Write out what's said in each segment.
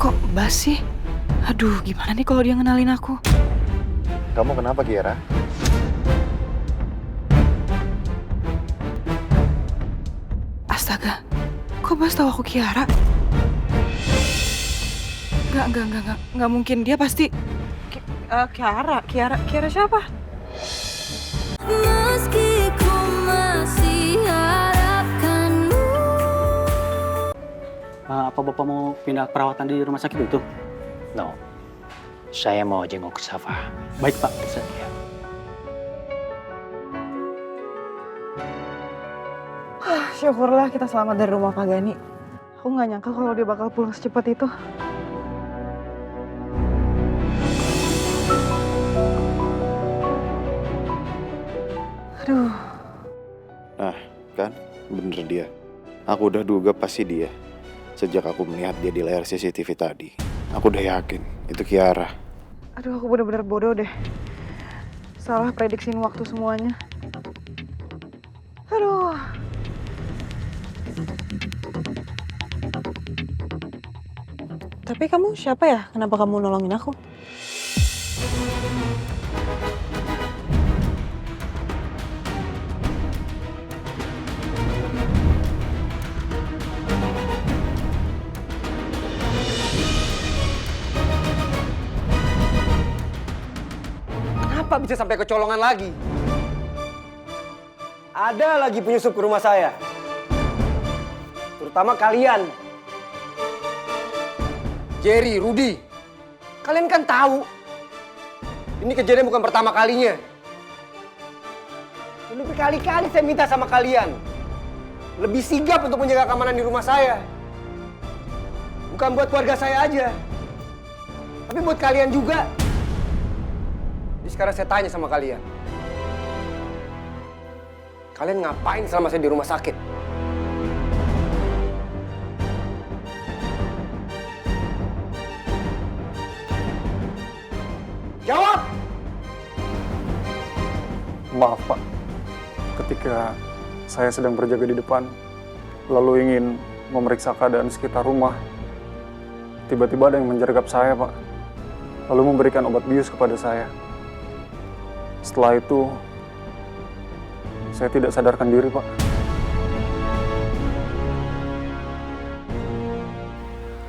Kok Bas sih? Aduh, gimana nih kalau dia ngenalin aku? Kamu kenapa, Kiara? Astaga, kok Bas tahu aku Kiara? Nggak mungkin, dia pasti... Kiara siapa? Meski ku masih harapkanmu. Apa Bapak mau pindah perawatan di rumah sakit itu? No, saya mau jenguk Safa. Baik Pak. Ya. Syukurlah kita selamat dari rumah Pak Gani. Aku nggak nyangka kalau dia bakal pulang secepat itu. Aduh. Nah, kan? Bener dia. Aku udah duga pasti dia. Sejak aku melihat dia di layar CCTV tadi. Aku udah yakin, itu Kiara. Aduh, aku bener-bener bodoh deh. Salah prediksiin waktu semuanya. Aduh. Tapi kamu siapa ya? Kenapa kamu nolongin aku? Kenapa bisa sampai kecolongan lagi? Ada lagi penyusup ke rumah saya. Terutama kalian. Jerry, Rudy. Kalian kan tahu. Ini kejadian bukan pertama kalinya. Udah berkali-kali saya minta sama kalian. Lebih sigap untuk menjaga keamanan di rumah saya. Bukan buat keluarga saya aja. Tapi buat kalian juga. Jadi sekarang saya tanya sama kalian. Kalian ngapain selama saya di rumah sakit? Jawab! Maaf Pak, ketika saya sedang berjaga di depan, lalu ingin memeriksa keadaan sekitar rumah, tiba-tiba ada yang menyergap saya Pak, lalu memberikan obat bius kepada saya. Setelah itu, saya tidak sadarkan diri Pak.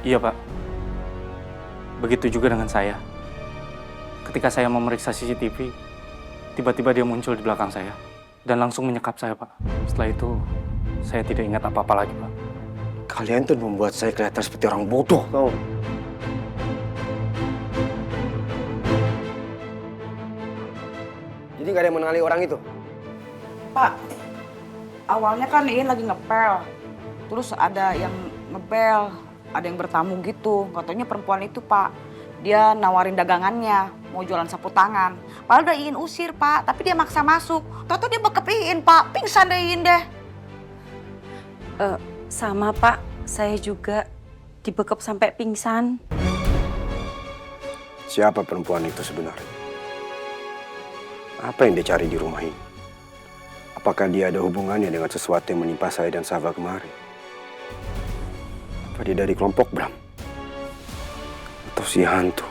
Iya Pak. Begitu juga dengan saya. Ketika saya memeriksa CCTV, tiba-tiba dia muncul di belakang saya dan langsung menyekap saya Pak. Setelah itu, saya tidak ingat apa-apa lagi Pak. Kalian tuh membuat saya kelihatan seperti orang bodoh, tau? Jadi nggak ada yang mengenali orang itu? Pak, awalnya kan Iin lagi ngepel. Terus ada yang ngebel, ada yang bertamu gitu. Katanya perempuan itu, Pak. Dia nawarin dagangannya, mau jualan sapu tangan. Padahal udah Iin usir, Pak. Tapi dia maksa masuk. Tau-tau dia bekep Iin, Pak. Pingsan deh Iin deh. Sama Pak, saya juga dibekep sampai pingsan. Siapa perempuan itu sebenarnya? Apa yang dia cari di rumah ini? Apakah dia ada hubungannya dengan sesuatu yang menimpa saya dan Safa kemarin? Apa dia dari kelompok Bram? Atau si hantu?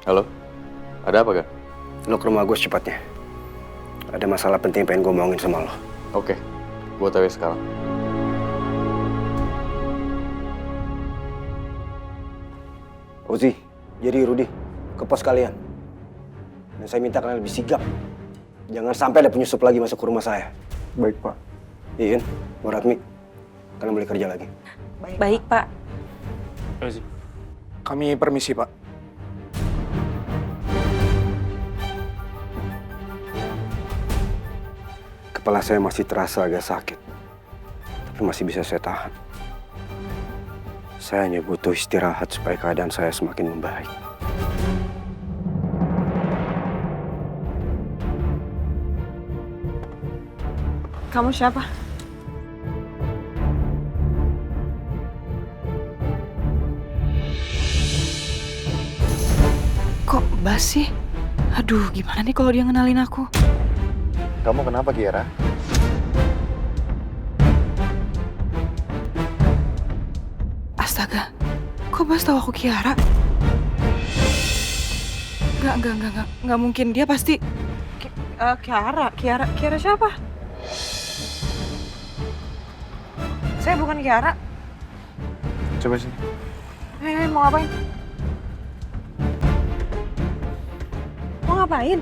Halo? Ada apa, Kak? Lo ke rumah gue secepatnya. Ada masalah penting yang pengen gue omongin sama lo. Oke, gue tahu sekarang. Ozi, jadi Rudy, ke pos kalian. Dan saya minta kalian lebih sigap. Jangan sampai ada penyusup lagi masuk ke rumah saya. Baik Pak. Iin, Muratmi, kalian boleh kerja lagi. Baik Pak. Kami permisi Pak. Kepala saya masih terasa agak sakit. Tapi masih bisa saya tahan. Saya hanya butuh istirahat supaya keadaan saya semakin membaik. Kamu siapa? Bas sih? Aduh, gimana nih kalau dia ngenalin aku? Kamu kenapa, Kiara? Astaga, kok Bas tahu aku Kiara? Enggak mungkin, dia pasti... Kiara siapa? Saya bukan Kiara. Coba sini. Mau ngapain? Mau ngapain?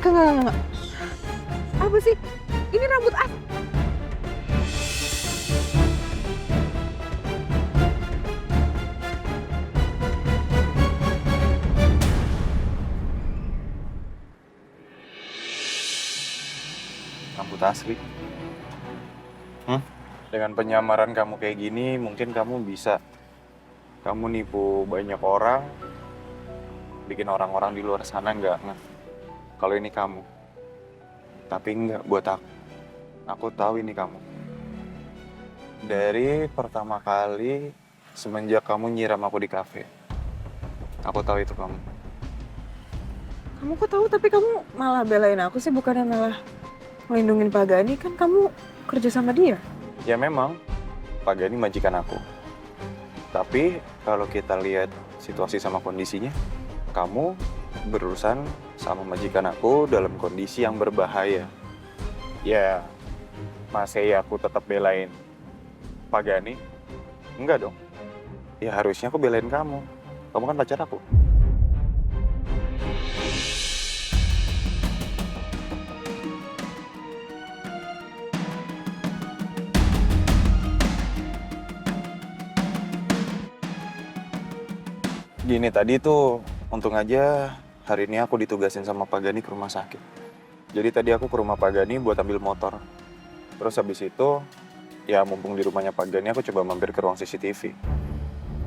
Enggak. Apa sih? Ini rambut aku. Rambut asli. Dengan penyamaran kamu kayak gini, mungkin kamu bisa. Kamu nipu banyak orang, bikin orang-orang di luar sana nggak ngeh kalau ini kamu. Tapi nggak buat aku. Aku tahu ini kamu. Dari pertama kali semenjak kamu nyiram aku di kafe, aku tahu itu kamu. Kamu kok tahu tapi kamu malah belain aku sih, bukannya malah melindungin Pak Gani, kan kamu kerja sama dia. Ya memang, Pak Gani majikan aku. Tapi kalau kita lihat situasi sama kondisinya, kamu berurusan sama majikan aku dalam kondisi yang berbahaya. Ya, masa ya aku tetap belain Pak Gani? Enggak dong. Ya harusnya aku belain kamu. Kamu kan pacar aku. Gini, tadi tuh untung aja hari ini aku ditugasin sama Pak Gani ke rumah sakit. Jadi tadi aku ke rumah Pak Gani buat ambil motor. Terus habis itu, ya mumpung di rumahnya Pak Gani, aku coba mampir ke ruang CCTV.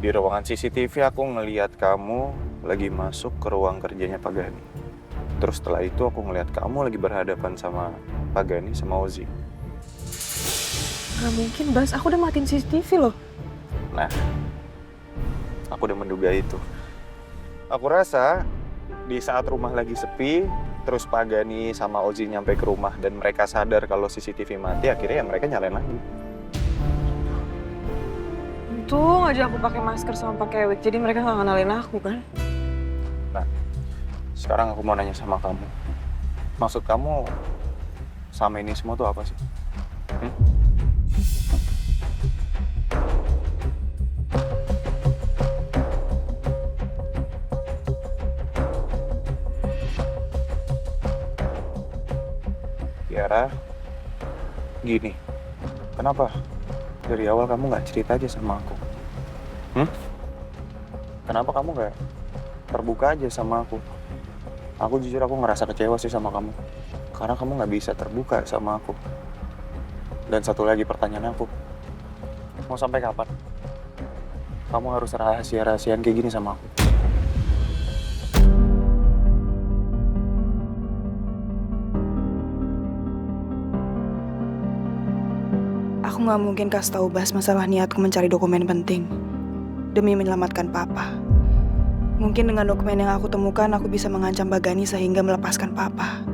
Di ruangan CCTV aku ngeliat kamu lagi masuk ke ruang kerjanya Pak Gani. Terus setelah itu aku ngeliat kamu lagi berhadapan sama Pak Gani, sama Ozi. Gak mungkin, Bas. Aku udah matiin CCTV loh. Nah, aku udah menduga itu. Aku rasa di saat rumah lagi sepi, terus Pak Gani sama Ozi nyampe ke rumah dan mereka sadar kalau CCTV mati, akhirnya ya mereka nyalain lagi. Untung aja aku pakai masker sama pakai wig, jadi mereka nggak ngenalin aku kan. Nah, sekarang aku mau nanya sama kamu. Maksud kamu sama ini semua tuh apa sih? Kiara, gini, kenapa dari awal kamu nggak cerita aja sama aku? Kenapa kamu nggak terbuka aja sama aku? Aku jujur aku ngerasa kecewa sih sama kamu, karena kamu nggak bisa terbuka sama aku. Dan satu lagi pertanyaan aku, mau sampai kapan kamu harus rahasia-rahasiaan kayak gini sama aku? Aku nggak mungkin kasih tahu Bas masalah niatku mencari dokumen penting demi menyelamatkan Papa. Mungkin dengan dokumen yang aku temukan, aku bisa mengancam Mbak Gani sehingga melepaskan Papa.